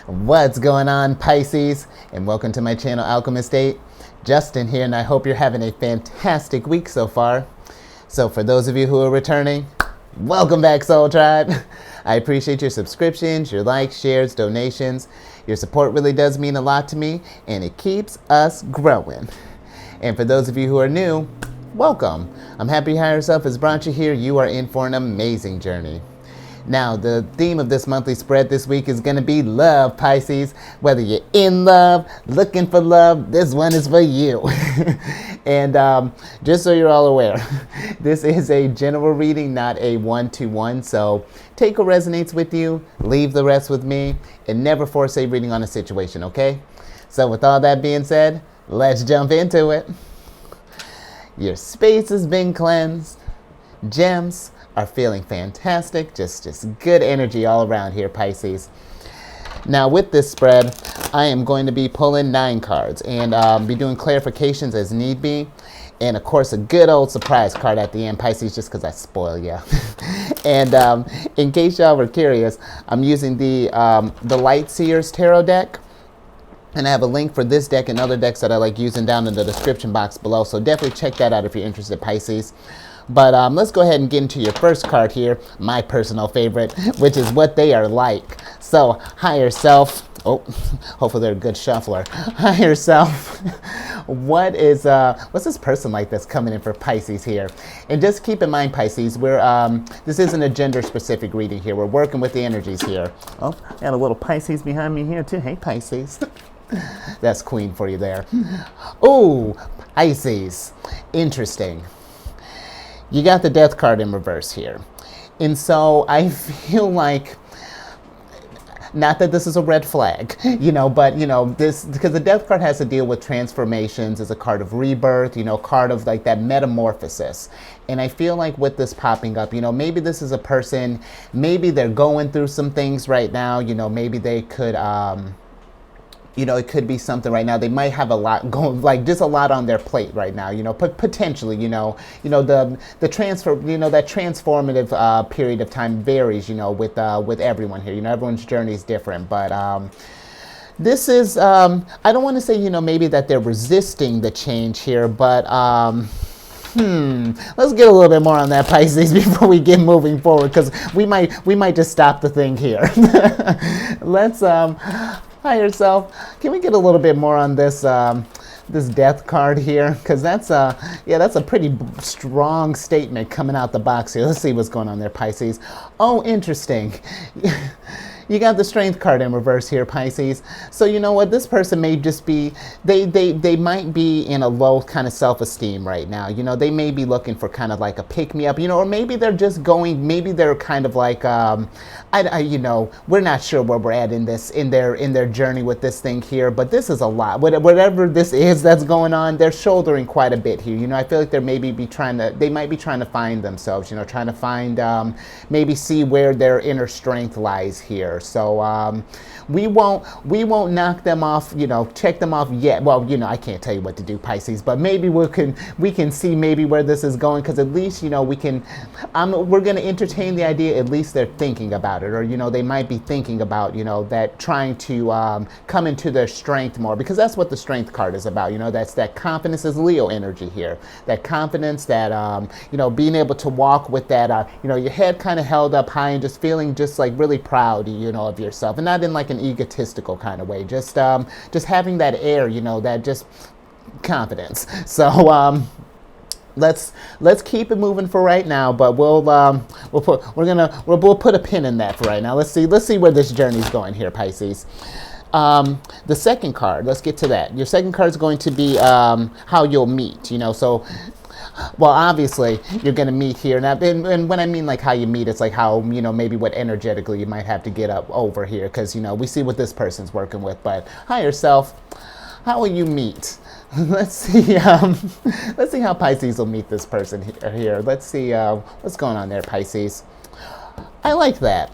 What's going on, Pisces? And welcome to my channel, Alchemist. Justin here, and I hope you're having a fantastic week so far. So for those of you who are returning, welcome back, Soul Tribe. I appreciate your subscriptions, your likes, shares, donations. Your support really does mean a lot to me, and it keeps us growing. And for those of you who are new, welcome. I'm happy Higher Self has brought you here. You are in for an amazing journey. Now, the theme of this monthly spread this week is going to be love, Pisces. Whether you're in love, looking for love, this one is for you. And just so you're all aware, this is a general reading, not a one-to-one. So take what resonates with you, leave the rest with me, and never force a reading on a situation, okay? So with all that being said, let's jump into it. Your space has been cleansed. Gems are feeling fantastic. Just good energy all around here, Pisces. Now with this spread, I am going to be pulling 9 cards and be doing clarifications as need be. And of course, a good old surprise card at the end, Pisces, just because I spoil you. And in case y'all were curious, I'm using the Light Seers Tarot deck. And I have a link for this deck and other decks that I like using down in the description box below. So definitely check that out if you're interested, Pisces. But let's go ahead and get into your first card here, my personal favorite, which is what they are like. So, Higher Self. Oh, hopefully they're a good shuffler. Higher Self. What's this person like that's coming in for Pisces here? And just keep in mind, Pisces, this isn't a gender-specific reading here. We're working with the energies here. Oh, I got a little Pisces behind me here too. Hey, Pisces. That's Queen for you there. Oh, Pisces. Interesting. You got the Death card in reverse here. And so I feel like, not that this is a red flag, but this, because the Death card has to deal with transformations, is a card of rebirth, card of like that metamorphosis. And I feel like with this popping up, maybe this is a person, maybe they're going through some things right now, maybe they could, it could be something right now. They might have a lot going, like just a lot on their plate right now, potentially, the transfer, that transformative period of time varies, with everyone here. Everyone's journey is different, but this is, I don't want to say, maybe that they're resisting the change here, but let's get a little bit more on that, Pisces, before we get moving forward, because we might just stop the thing here. Let's Higher Self, can we get a little bit more on this this Death card here? Because that's a pretty strong statement coming out the box here. Let's see what's going on there, Pisces. Oh, interesting. You got the Strength card in reverse here, Pisces. So you know what? This person may just be, they might be in a low kind of self-esteem right now. They may be looking for kind of like a pick-me-up, or maybe they're just going, maybe they're kind of like, we're not sure where we're at in their journey with this thing here, but this is a lot. Whatever this is that's going on, they're shouldering quite a bit here. I feel like they might be trying to find themselves, trying to find, maybe see where their inner strength lies here. So we won't knock them off, check them off yet. Well, I can't tell you what to do, Pisces, but maybe we can see maybe where this is going, because at least we're going to entertain the idea. At least they're thinking about it, or they might be thinking about that, trying to come into their strength more, because that's what the Strength card is about. That's that confidence, is Leo energy here. That confidence, that being able to walk with that your head kind of held up high and just feeling just like really proud, of yourself, and not in like an egotistical kind of way. Just having that air, that just confidence. So let's keep it moving for right now, but we'll put a pin in that for right now. Let's see where this journey's going here, Pisces. The second card, let's get to that. Your second card is going to be how you'll meet. So, well, obviously you're going to meet here now, and when I mean like how you meet, it's like how maybe what energetically you might have to get up over here, because we see what this person's working with. But Higher Self, how will you meet? Let's see how Pisces will meet this person here. Let's see what's going on there, Pisces. I like that.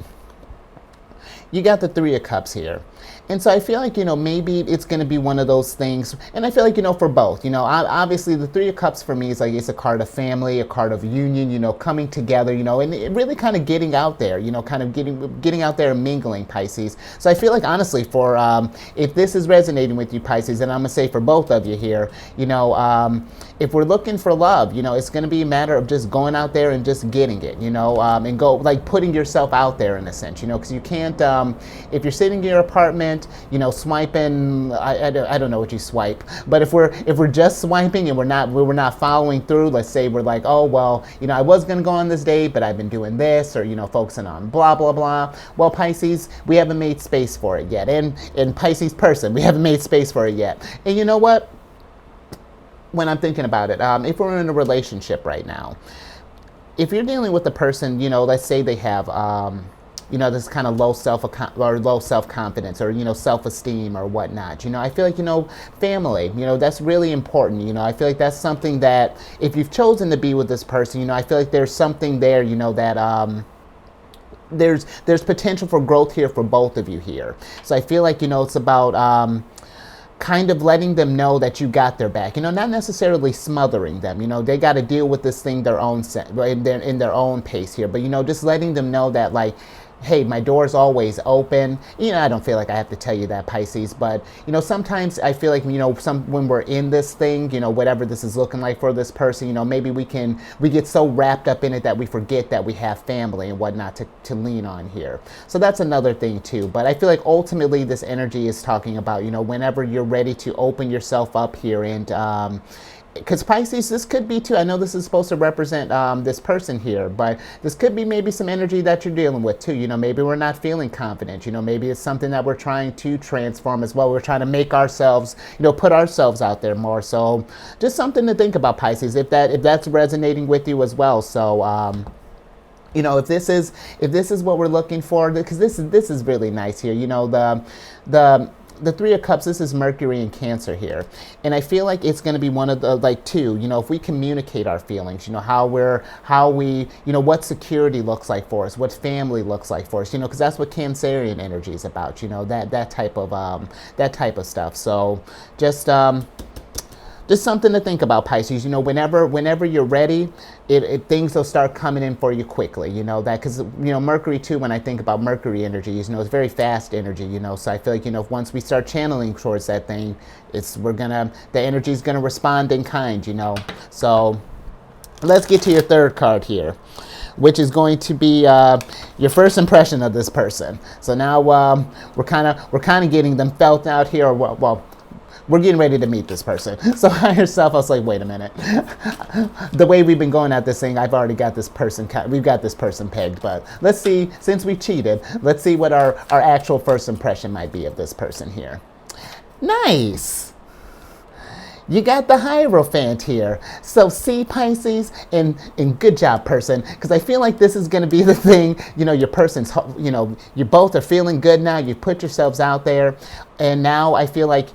you got the Three of Cups here. And so I feel like, maybe it's going to be one of those things. And I feel like, for both, obviously the Three of Cups for me is like, it's a card of family, a card of union, coming together, and it really kind of getting out there, kind of getting out there and mingling, Pisces. So I feel like, honestly, for if this is resonating with you, Pisces, and I'm going to say for both of you here, if we're looking for love, it's going to be a matter of just going out there and just getting it, and go like putting yourself out there in a sense, because you can't, if you're sitting in your apartment, swiping, I don't know what you swipe, but if we're just swiping and we're not following through, let's say we're like, oh, well, I was going to go on this date, but I've been doing this, or, focusing on blah, blah, blah. Well, Pisces, we haven't made space for it yet. And Pisces person, we haven't made space for it yet. And you know what? When I'm thinking about it, if we're in a relationship right now, if you're dealing with a person, let's say they have, this kind of low self-confidence or, self-esteem or whatnot, I feel like, family, that's really important. I feel like that's something that if you've chosen to be with this person, I feel like there's something there, that, there's potential for growth here for both of you here. So I feel like, it's about, kind of letting them know that you got their back, not necessarily smothering them, they got to deal with this thing their own in their own pace here, but just letting them know that, like, hey, my door's always open. I don't feel like I have to tell you that, Pisces, but sometimes I feel like when we're in this thing, whatever this is looking like for this person, maybe we get so wrapped up in it that we forget that we have family and whatnot to lean on here. So that's another thing too. But I feel like ultimately this energy is talking about whenever you're ready to open yourself up here, and because Pisces, this could be too, I know this is supposed to represent this person here, but this could be maybe some energy that you're dealing with too. Maybe we're not feeling confident. Maybe it's something that we're trying to transform as well. We're trying to make ourselves, put ourselves out there more. So just something to think about, Pisces, if that's resonating with you as well. So if this is what we're looking for, because this is really nice here. The Three of Cups, this is Mercury and Cancer here. And I feel like it's going to be one of the, like, two, if we communicate our feelings, how we, what security looks like for us, what family looks like for us, because that's what Cancerian energy is about, that type of stuff. So just something to think about, Pisces. Whenever you're ready, things will start coming in for you quickly. That because Mercury too. When I think about Mercury energy, it's very fast energy. So I feel like once we start channeling towards that thing, the energy's gonna respond in kind. So let's get to your third card here, which is going to be your first impression of this person. So now we're kind of getting them felt out here. Well, we're getting ready to meet this person. So higher self, I was like, wait a minute. The way we've been going at this thing, I've already got this person, we've got this person pegged, but let's see, since we cheated, let's see what our actual first impression might be of this person here. Nice. You got the Hierophant here. So see, Pisces, and good job, person, because I feel like this is going to be the thing, your person's, you both are feeling good now, you put yourselves out there, and now I feel like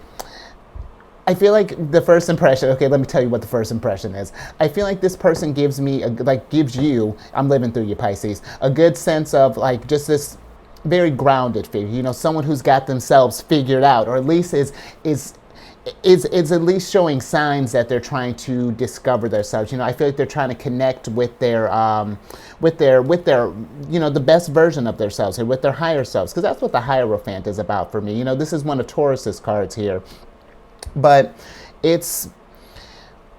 the first impression, okay, let me tell you what the first impression is. I feel like this person gives you, I'm living through you, Pisces, a good sense of like just this very grounded figure, someone who's got themselves figured out, or at least is at least showing signs that they're trying to discover themselves. I feel like they're trying to connect with their the best version of themselves here, with their higher selves, because that's what the Hierophant is about for me. This is one of Taurus's cards here. But it's,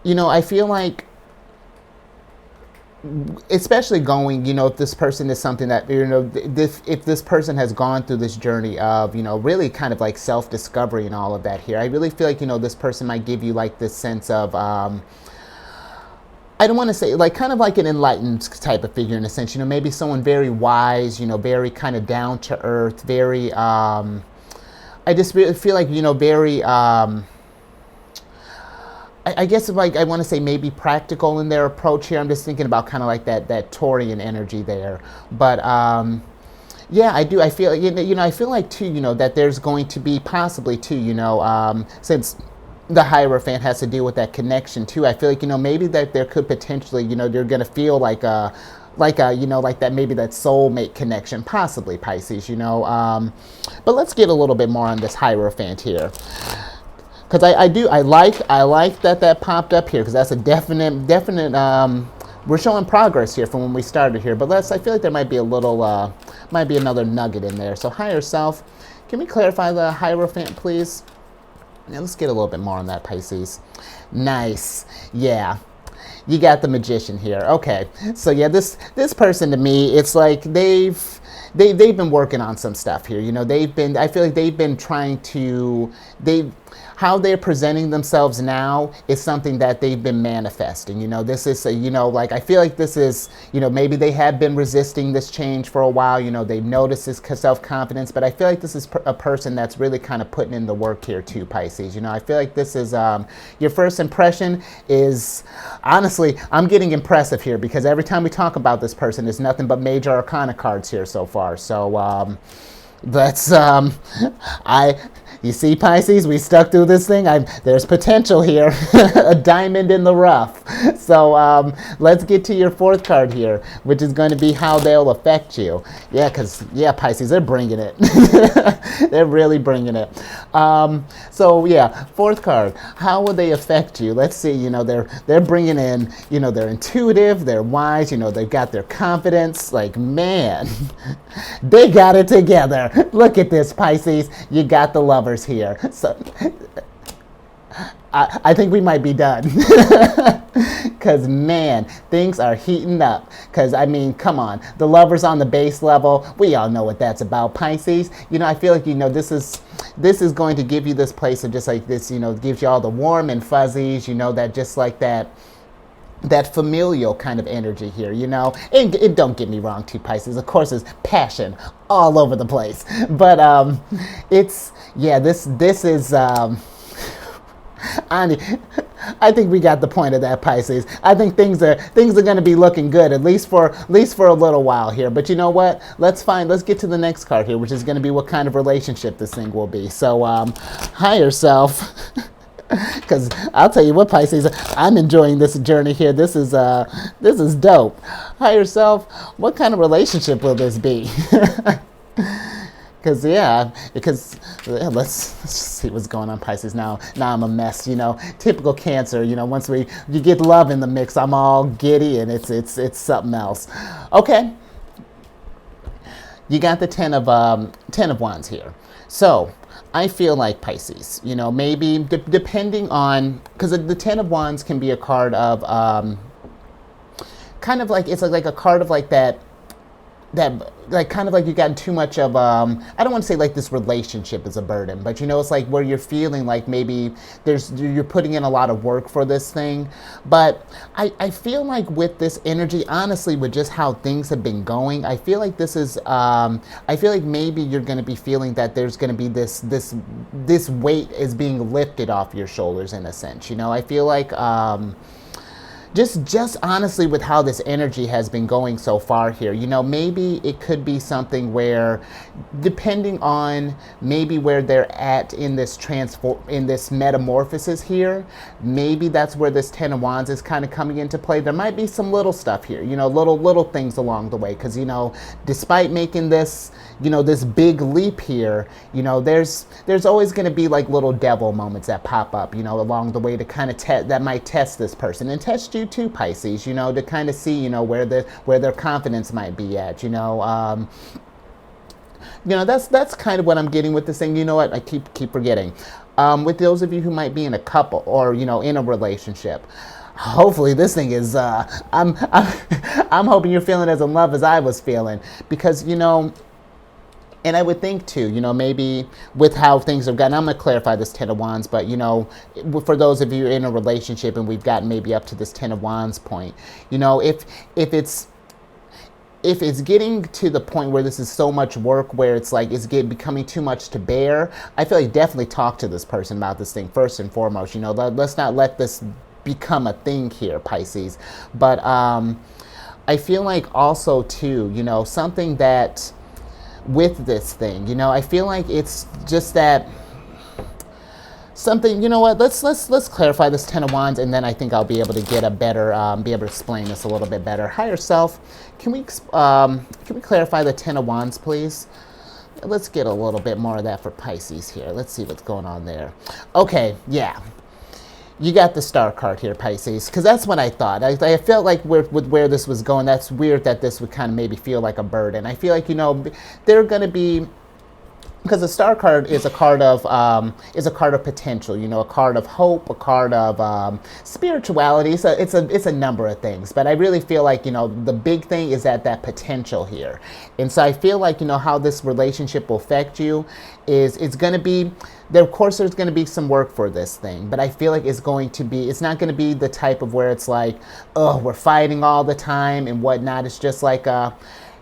I feel like, especially going, if this person is something that, if this person has gone through this journey of, really kind of like self-discovery and all of that here, I really feel like, this person might give you like this sense of, I don't want to say, like, kind of like an enlightened type of figure in a sense, maybe someone very wise, very kind of down to earth, very, I just really feel like, very, I guess like I want to say maybe practical in their approach here. I'm just thinking about kind of like that Taurian energy there. But yeah, I do. I feel I feel like too that there's going to be possibly too since the Hierophant has to deal with that connection too. I feel like maybe that there could potentially you're going to feel like like a, like that, maybe that soulmate connection, possibly Pisces, but let's get a little bit more on this Hierophant here. Because I like that popped up here, because that's a definite, we're showing progress here from when we started here, but I feel like there might be a little, might be another nugget in there. So higher self, can we clarify the Hierophant, please? Yeah, let's get a little bit more on that, Pisces. Nice, yeah. You got the Magician here. Okay, so yeah, this person to me, it's like they've been working on some stuff here. I feel like they've been trying to, how they're presenting themselves now is something that they've been manifesting. This is, like, I feel like this is, maybe they have been resisting this change for a while. They've noticed this self-confidence, but I feel like this is a person that's really kind of putting in the work here too, Pisces. I feel like this is, your first impression is, honestly, I'm getting impressive here, because every time we talk about this person, there's nothing but major arcana cards here so far. So, that's, you see, Pisces, we stuck through this thing. There's potential here, a diamond in the rough. So let's get to your fourth card here, which is going to be how they'll affect you. Yeah, because, yeah, Pisces, they're bringing it. They're really bringing it. So, yeah, fourth card, how will they affect you? Let's see, they're bringing in, they're intuitive, they're wise, they've got their confidence. Like, man, they got it together. Look at this, Pisces. You got the lovers here. So I think we might be done. Because, man, things are heating up. Because, I mean, come on. The lovers on the base level, we all know what that's about, Pisces. I feel like, this is going to give you this place of just like this, gives you all the warm and fuzzies, that just like that familial kind of energy here, and don't get me wrong too, Pisces, of course, there's passion all over the place, but it's, yeah, this is, I think we got the point of that, Pisces. I think things are going to be looking good, at least for a little while here. But you know what? Let's get to the next card here, which is going to be what kind of relationship this thing will be. So, higher self. Because I'll tell you what, Pisces, I'm enjoying this journey here. This is dope. Higher self, what kind of relationship will this be? Because let's see what's going on, Pisces. Now I'm a mess. Typical Cancer. Once you get love in the mix, I'm all giddy, and it's something else. Okay, you got the Ten of Wands here. So I feel like, Pisces, maybe depending on, because the Ten of Wands can be a card of kind of like, it's like a card of like that like kind of like you got too much of I don't want to say like this relationship is a burden, but it's like where you're feeling like maybe you're putting in a lot of work for this thing. But I feel like with this energy, honestly, with just how things have been going, I feel like this is I feel like maybe you're going to be feeling that there's going to be this weight is being lifted off your shoulders in a sense. I feel like just honestly with how this energy has been going so far here, maybe it could be something where, depending on maybe where they're at in this metamorphosis here, maybe that's where this Ten of Wands is kind of coming into play. There might be some little stuff here, little things along the way, because despite making this this big leap here, there's always going to be like little devil moments that pop up, along the way to kind of that might test this person and test you too, Pisces, to kind of see, where their confidence might be at, that's kind of what I'm getting with this thing. You know what? I keep forgetting. With those of you who might be in a couple or, in a relationship, hopefully this thing is, I'm hoping you're feeling as in love as I was feeling, because, and I would think too, maybe with how things have gotten, I'm going to clarify this Ten of Wands, but, for those of you in a relationship and we've gotten maybe up to this Ten of Wands point, if it's getting to the point where this is so much work, where it's like it's becoming too much to bear, I feel like definitely talk to this person about this thing first and foremost. Let's not let this become a thing here, Pisces. But I feel like also too, something that with this thing, I feel like it's just that something, you know what, let's clarify this Ten of Wands, and then I think I'll be able to get a better, be able to explain this a little bit better. Higher self, can we clarify the Ten of Wands, please? Let's get a little bit more of that for Pisces here. Let's see what's going on there. Okay, yeah. You got the Star card here, Pisces, because that's what I thought. I felt like with where this was going, that's weird that this would kind of maybe feel like a burden. I feel like, you know, they're going to be, because the Star card is a card of potential, you know, a card of hope, a card of spirituality. So it's a number of things, but I really feel like, you know, the big thing is that potential here, and so I feel like, you know, how this relationship will affect you is it's going to be there. Of course, there's going to be some work for this thing, but I feel like it's not going to be the type of where it's like, oh, we're fighting all the time and whatnot. It's just like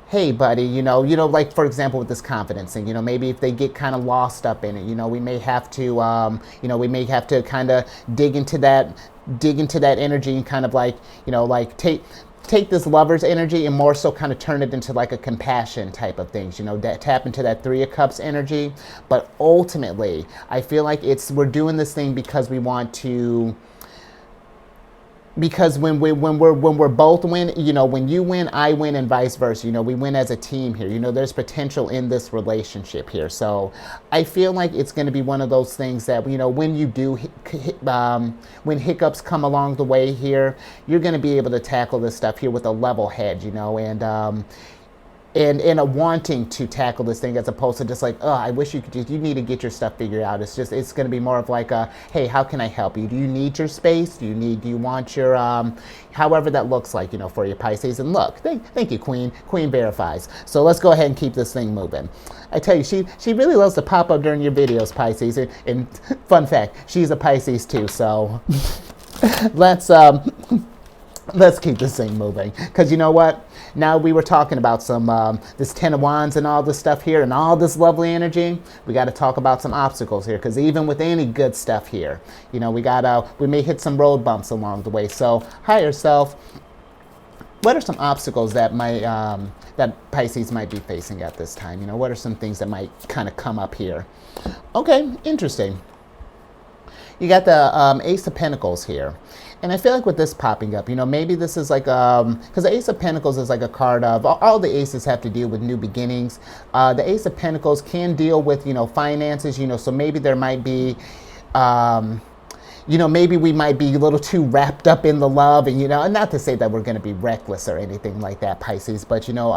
hey buddy, you know, like for example with this confidence thing, you know, maybe if they get kind of lost up in it, you know, we may have to, you know, we may have to kind of dig into that energy and kind of like, you know, like take this lover's energy and more so kind of turn it into like a compassion type of things, you know, that tap into that Three of Cups energy. But ultimately, I feel like we're doing this thing because we want to. Because when we're both win, you know, when you win, I win, and vice versa. You know, we win as a team here. You know, there's potential in this relationship here. So I feel like it's going to be one of those things that, you know, when you do, when hiccups come along the way here, you're going to be able to tackle this stuff here with a level head, you know, and a wanting to tackle this thing as opposed to just like, oh, I wish you need to get your stuff figured out. It's going to be more of like a, hey, how can I help you? Do you need your space? Do you want your, however that looks like, you know, for your Pisces? And look, thank you, Queen. Queen verifies. So let's go ahead and keep this thing moving. I tell you, she really loves to pop up during your videos, Pisces. And fun fact, she's a Pisces too. So let's keep this thing moving. Because you know what? Now we were talking about some this Ten of Wands and all this stuff here and all this lovely energy. We got to talk about some obstacles here, because even with any good stuff here, you know, we may hit some road bumps along the way. So higher self, what are some obstacles that that Pisces might be facing at this time? You know, what are some things that might kind of come up here? Okay, interesting. You got the Ace of Pentacles here. And I feel like with this popping up, you know, maybe this is like, because the Ace of Pentacles is like a card of, all the aces have to deal with new beginnings. The Ace of Pentacles can deal with, you know, finances, you know, so maybe there might be, you know, maybe we might be a little too wrapped up in the love, and, you know, and not to say that we're going to be reckless or anything like that, Pisces, but, you know,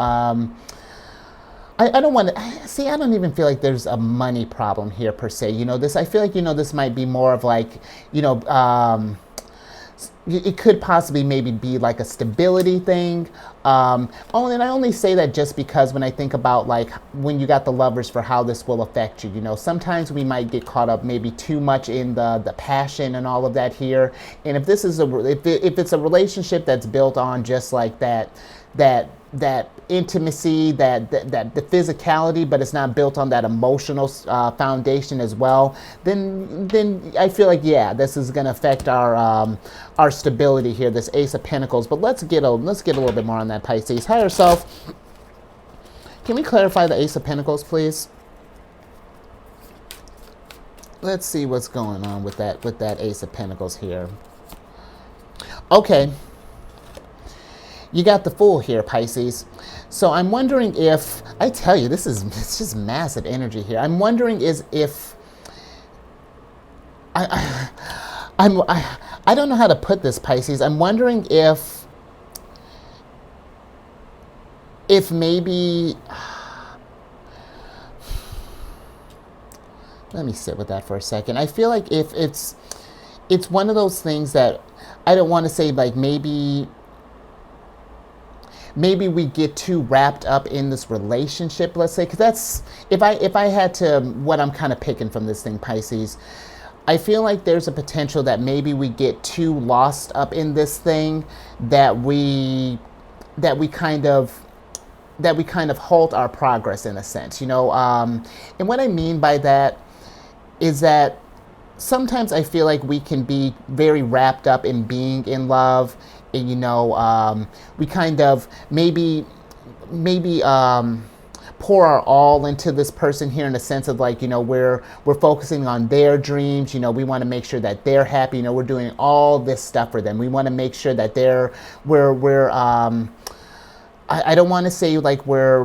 I don't want to see. I don't even feel like there's a money problem here per se. You know, I feel like, you know, this might be more of like, you know, it could possibly maybe be like a stability thing. And I only say that just because when I think about like when you got the Lovers for how this will affect you, you know, sometimes we might get caught up maybe too much in the passion and all of that here. And if this is if it's a relationship that's built on just like that intimacy, the physicality, but it's not built on that emotional foundation as well, then I feel like, yeah, this is going to affect our stability here, this Ace of Pentacles. But let's get a little bit more on that, Pisces. Higher self, can we clarify the Ace of Pentacles, please? Let's see what's going on with that Ace of Pentacles here. Okay. You got the Fool here, Pisces. So I'm wondering if, I tell you, it's just massive energy here. I'm wondering if I don't know how to put this, Pisces. I'm wondering if maybe, let me sit with that for a second. I feel like if it's one of those things that I don't want to say like maybe we get too wrapped up in this relationship, let's say, because that's, if I had to, what I'm kind of picking from this thing, Pisces, I feel like there's a potential that maybe we get too lost up in this thing that we kind of halt our progress in a sense, you know. And what I mean by that is that sometimes I feel like we can be very wrapped up in being in love. And, you know, we kind of maybe pour our all into this person here in the sense of like, you know, we're focusing on their dreams. You know, we want to make sure that they're happy. You know, we're doing all this stuff for them. We want to make sure that we're I don't want to say like we're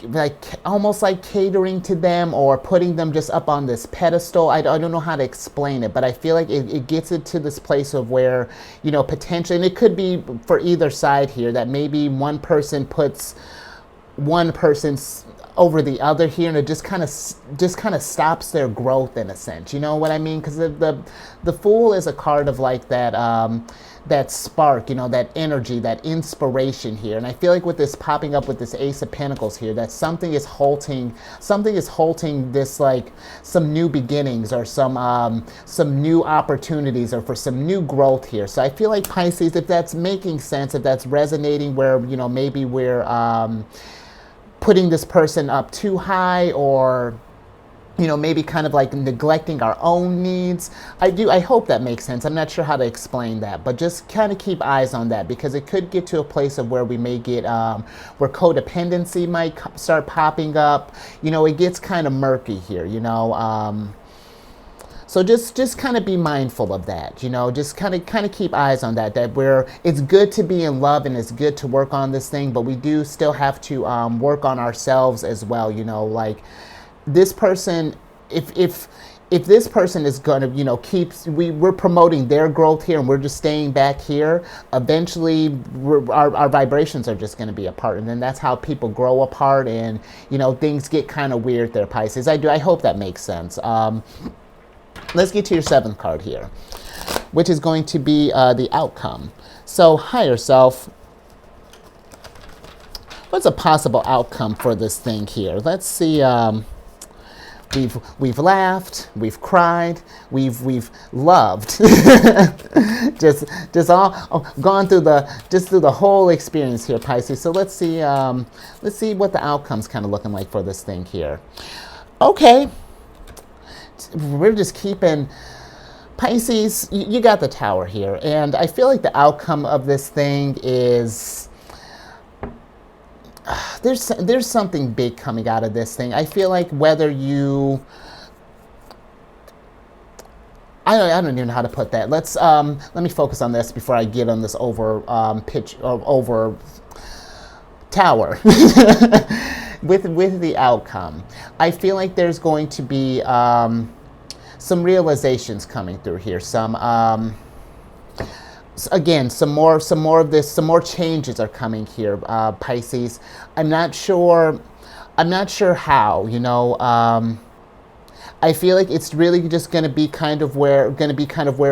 like almost like catering to them or putting them just up on this pedestal. I don't know how to explain it, but I feel like it gets it to this place of where, you know, potentially, and it could be for either side here, that maybe one person puts one person's over the other here, and it just kind of stops their growth in a sense. You know what I mean? Because the Fool is a card of like that that spark, you know, that energy, that inspiration here. And I feel like with this popping up with this Ace of Pentacles here, that something is halting this, like some new beginnings or some new opportunities or for some new growth here. So I feel like Pisces, if that's making sense, if that's resonating where, you know, maybe we're putting this person up too high, or, you know, maybe kind of like neglecting our own needs. I hope that makes sense. I'm not sure how to explain that, but just kind of keep eyes on that, because it could get to a place of where we may get, where codependency might start popping up. You know, it gets kind of murky here, you know. So just kind of be mindful of that, you know, just kind of keep eyes on that, it's good to be in love and it's good to work on this thing, but we do still have to work on ourselves as well, you know, like this person, if this person is going to, you know, we're promoting their growth here and we're just staying back here, eventually our vibrations are just going to be apart, and then that's how people grow apart, and, you know, things get kind of weird there, Pisces. I hope that makes sense. Let's get to your 7th card here, which is going to be the outcome. So higher self, what's a possible outcome for this thing here? Let's see. We've laughed, we've cried, we've loved, just all gone through the whole experience here, Pisces. So let's see what the outcome's kind of looking like for this thing here. Okay, we're just keeping Pisces. You got the Tower here, and I feel like the outcome of this thing is. There's something big coming out of this thing. I feel like whether you, I don't even know how to put that. Let me focus on this before I get on this over Tower with the outcome. I feel like there's going to be some realizations coming through here. Again, some more of this, some more changes are coming here, Pisces. I'm not sure how, you know. I feel like it's really just going to be kind of where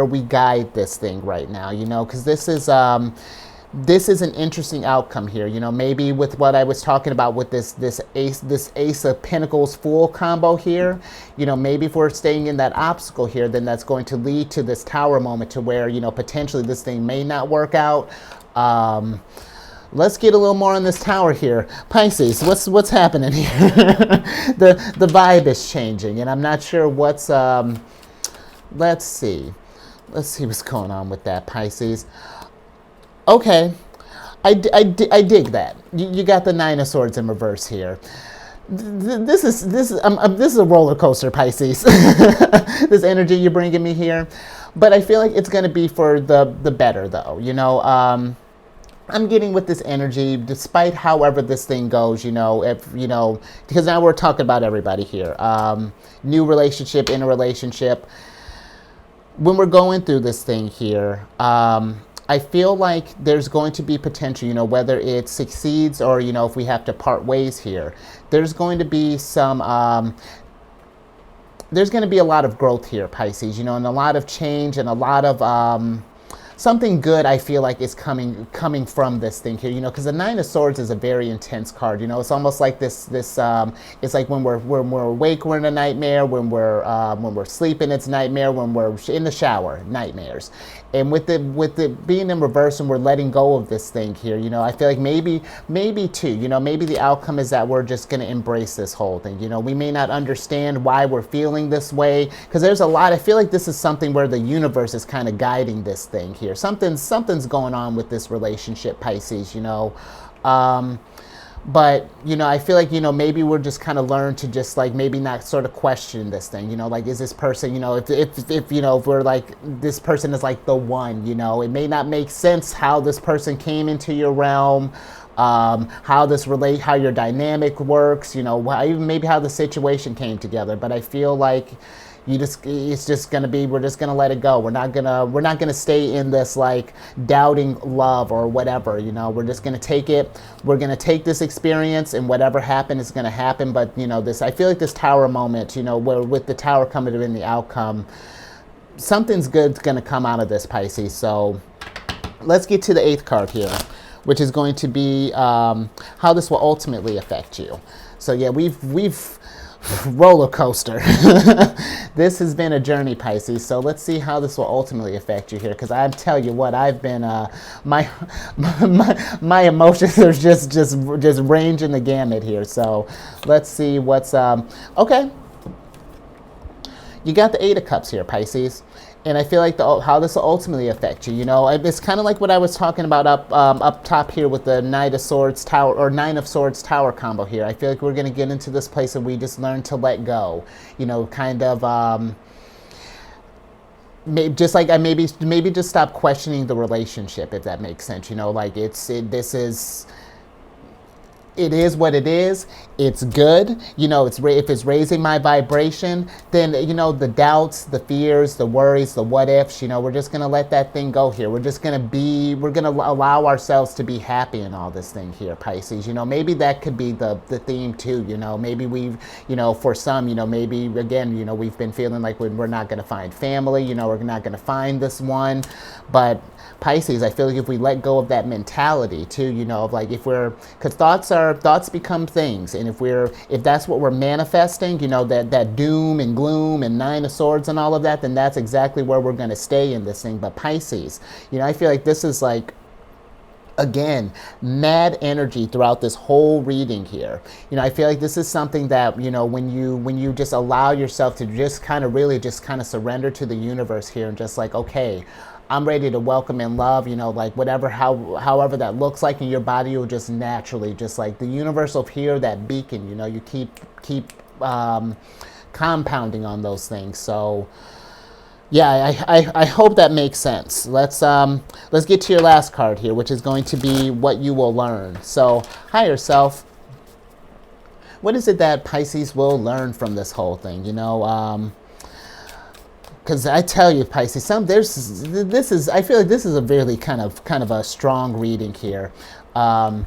we guide this thing right now, you know, because this is an interesting outcome here, you know. Maybe with what I was talking about with this Ace of Pentacles Fool combo here, you know, maybe if we're staying in that obstacle here, then that's going to lead to this Tower moment, to where, you know, potentially this thing may not work out. Let's get a little more on this Tower here, Pisces. What's happening here? the vibe is changing, and I'm not sure what's. Let's see what's going on with that, Pisces. Okay, I dig that. You got the 9 of Swords in reverse here. This is a roller coaster, Pisces. This energy you're bringing me here, but I feel like it's going to be for the better, though. You know, I'm getting with this energy, despite however this thing goes. You know, because now we're talking about everybody here. New relationship, in a relationship. When we're going through this thing here. I feel like there's going to be potential, you know, whether it succeeds or, you know, if we have to part ways here, there's going to be there's going to be a lot of growth here, Pisces, you know, and a lot of change and a lot of something good, I feel like, is coming from this thing here, you know, because the 9 of Swords is a very intense card, you know. It's almost like this it's like when we're awake, we're in a nightmare. When we're sleeping, it's nightmare. When we're in the shower, nightmares. And with it being in reverse and we're letting go of this thing here, you know, I feel like maybe too, you know, maybe the outcome is that we're just going to embrace this whole thing. You know, we may not understand why we're feeling this way, because there's a lot. I feel like this is something where the universe is kind of guiding this thing here. Something's going on with this relationship, Pisces, you know. but I feel like maybe we're just kind of learn to just like maybe not sort of question this thing. Like, is this person, if we're like, this person is like the one. It may not make sense how this person came into your realm, how your dynamic works, even maybe how the situation came together. But I feel like it's just gonna be, we're just gonna let it go. We're not gonna stay in this like doubting love or whatever. We're just gonna take it. We're gonna take this experience, and whatever happened is gonna happen. But I feel like this tower moment, where with the tower coming in the outcome, something's good's gonna come out of this, Pisces. So let's get to the 8th card here, which is going to be how this will ultimately affect you. So yeah, we've roller coaster. This has been a journey, Pisces. So let's see how this will ultimately affect you here. Because I tell you what, I've been my emotions are just ranging the gamut here. So let's see what's okay. You got the 8 of Cups here, Pisces. And I feel like how this will ultimately affect you. It's kind of like what I was talking about up top here with the Knight of Swords Tower, or 9 of Swords Tower combo here. I feel like we're going to get into this place and we just learn to let go. Kind of maybe just like maybe just stop questioning the relationship, if that makes sense. Like it is what it is. It's good. If it's raising my vibration, then, the doubts, the fears, the worries, the what ifs, we're just going to let that thing go here. We're going to allow ourselves to be happy in all this thing here, Pisces. Maybe that could be the theme too. Maybe we've, for some, maybe again, we've been feeling like we're not going to find family, we're not going to find this one. But Pisces, I feel like if we let go of that mentality too, of like, because thoughts become things, and if that's what we're manifesting, that doom and gloom and 9 of Swords and all of that, then that's exactly where we're going to stay in this thing. But Pisces, I feel like this is like, again, mad energy throughout this whole reading here. I feel like this is something that, when you just allow yourself to just kind of really just kind of surrender to the universe here, and just like, okay, I'm ready to welcome and love, like however that looks like, and your body will just naturally, just like the universe will hear that beacon, you keep compounding on those things. So yeah, I hope that makes sense. Let's get to your last card here, which is going to be what you will learn. So higher self, what is it that Pisces will learn from this whole thing? Because I tell you, Pisces, I feel like this is a really kind of a strong reading here. Yeah,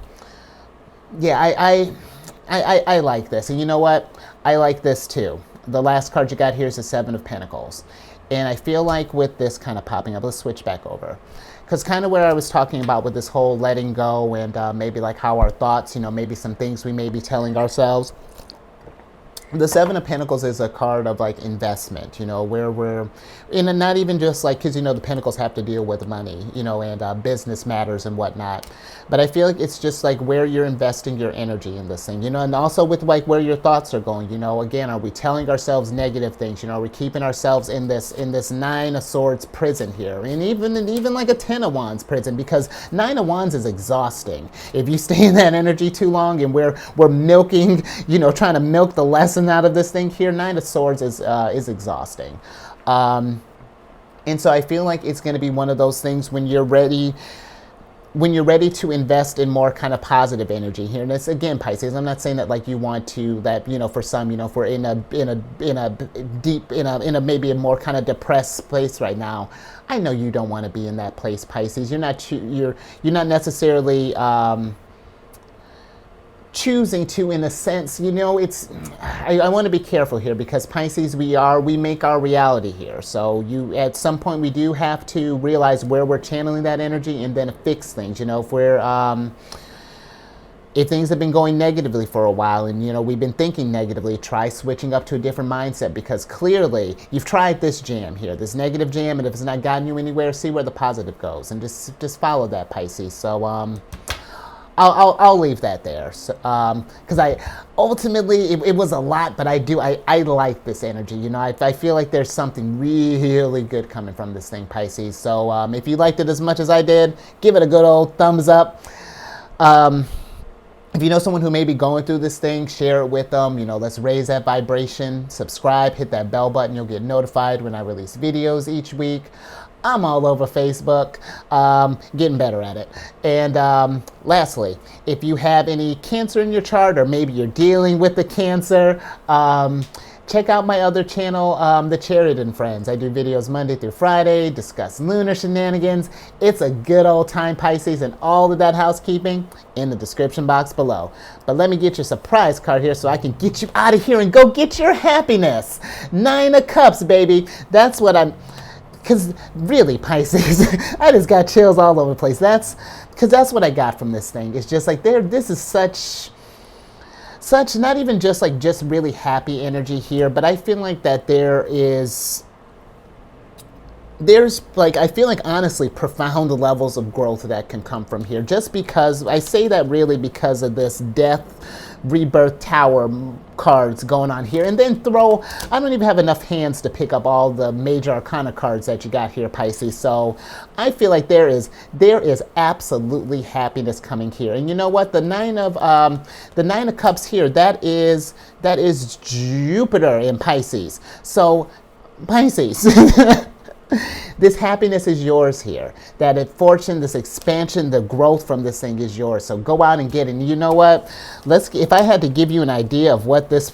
I like this, and you know what? I like this too. The last card you got here is the 7 of Pentacles, and I feel like with this kind of popping up, let's switch back over. Because kind of where I was talking about with this whole letting go, and maybe like how our thoughts, maybe some things we may be telling ourselves. The 7 of Pentacles is a card of like investment, where we're in, and not even just like, because the Pentacles have to deal with money, and business matters and whatnot. But I feel like it's just like where you're investing your energy in this thing, and also with like where your thoughts are going. Again, are we telling ourselves negative things? Are we keeping ourselves in this 9 of Swords prison here, and even like a 10 of Wands prison, because 9 of Wands is exhausting. If you stay in that energy too long, and we're milking, trying to milk the lesson out of this thing here, 9 of Swords is exhausting. And so I feel like it's going to be one of those things when you're ready to invest in more kind of positive energy here. And it's, again, Pisces, I'm not saying that like you want to, that, for some, if we're in a maybe a more kind of depressed place right now, I know you don't want to be in that place, Pisces. You're not necessarily choosing to, in a sense, it's, I want to be careful here, because Pisces, we make our reality here. So at some point we do have to realize where we're channeling that energy, and then fix things. If things have been going negatively for a while, and we've been thinking negatively, try switching up to a different mindset, because clearly you've tried this jam here, this negative jam, and if it's not gotten you anywhere, see where the positive goes, and just follow that, Pisces. So I'll leave that there, because I ultimately it was a lot, but I like this energy. I feel like there's something really good coming from this thing, Pisces. So if you liked it as much as I did, give it a good old thumbs up. if you know someone who may be going through this thing, share it with them. You know, let's raise that vibration. Subscribe, hit that bell button. You'll get notified when I release videos each week. I'm all over Facebook, getting better at it. And lastly, if you have any cancer in your chart, or maybe you're dealing with the cancer, check out my other channel, The Chariot and Friends. I do videos Monday through Friday, discuss lunar shenanigans. It's a good old time, Pisces, and all of that housekeeping in the description box below. But let me get your surprise card here so I can get you out of here and go get your happiness. 9 of Cups, baby. That's what I'm... Because really, Pisces, I just got chills all over the place. Because that's what I got from this thing. It's just like, this is such not even just like just really happy energy here, but I feel like that there's like, I feel like honestly profound levels of growth that can come from here, just because I say that really because of this death rebirth tower cards going on here. And then I don't even have enough hands to pick up all the major arcana cards that you got here, Pisces. So I feel like there is absolutely happiness coming here. And you know what, the nine of Cups here, that is Jupiter in Pisces. So Pisces this happiness is yours here. That fortune, this expansion, the growth from this thing is yours. So go out and get it. And you know what? If I had to give you an idea of what this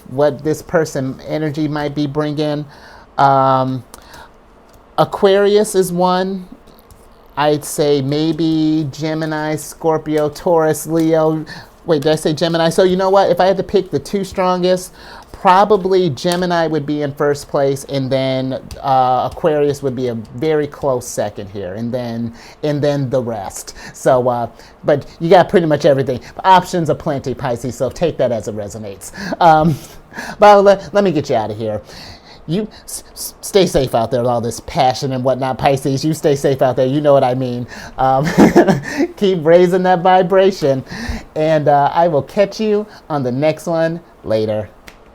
person energy might be bringing, Aquarius is one. I'd say maybe Gemini, Scorpio, Taurus, Leo. Wait, did I say Gemini? So you know what? If I had to pick the 2 strongest, probably Gemini would be in first place, and then Aquarius would be a very close second here, and then the rest. So, but you got pretty much everything. Options are plenty, Pisces, so take that as it resonates. But let me get you out of here. You stay safe out there with all this passion and whatnot, Pisces. You stay safe out there. You know what I mean. Keep raising that vibration. And I will catch you on the next one later.